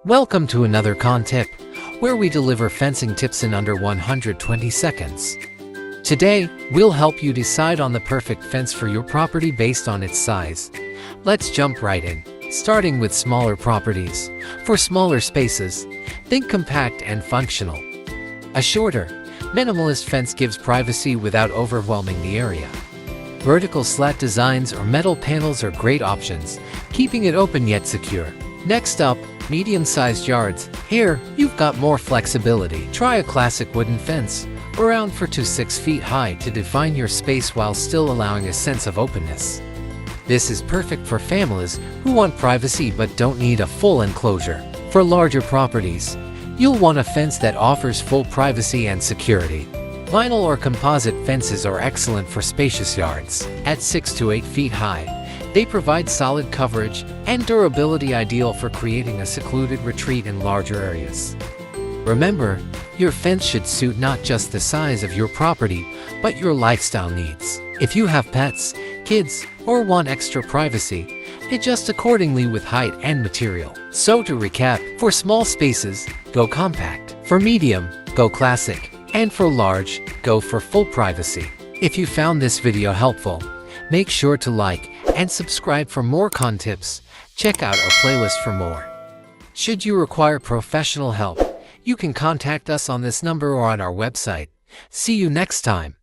Welcome to another CAAN tip, where we deliver fencing tips in under 120 seconds. Today, we'll help you decide on the perfect fence for your property based on its size. Let's jump right in, starting with smaller properties. For smaller spaces, think compact and functional. A shorter, minimalist fence gives privacy without overwhelming the area. Vertical slat designs or metal panels are great options, keeping it open yet secure. Next up, medium-sized yards. Here, you've got more flexibility. Try a classic wooden fence, around 4 to 6 feet high, to define your space while still allowing a sense of openness. This is perfect for families who want privacy but don't need a full enclosure. For larger properties, you'll want a fence that offers full privacy and security. Vinyl or composite fences are excellent for spacious yards. At 6 to 8 feet high, they provide solid coverage and durability, ideal for creating a secluded retreat in larger areas. Remember, your fence should suit not just the size of your property, but your lifestyle needs. If you have pets, kids, or want extra privacy, adjust accordingly with height and material. So to recap, for small spaces, go compact. For medium, go classic. And for large, go for full privacy. If you found this video helpful, make sure to like and subscribe for more CAAN tips. Check out our playlist for more. Should you require professional help, you can contact us on this number or on our website. See you next time.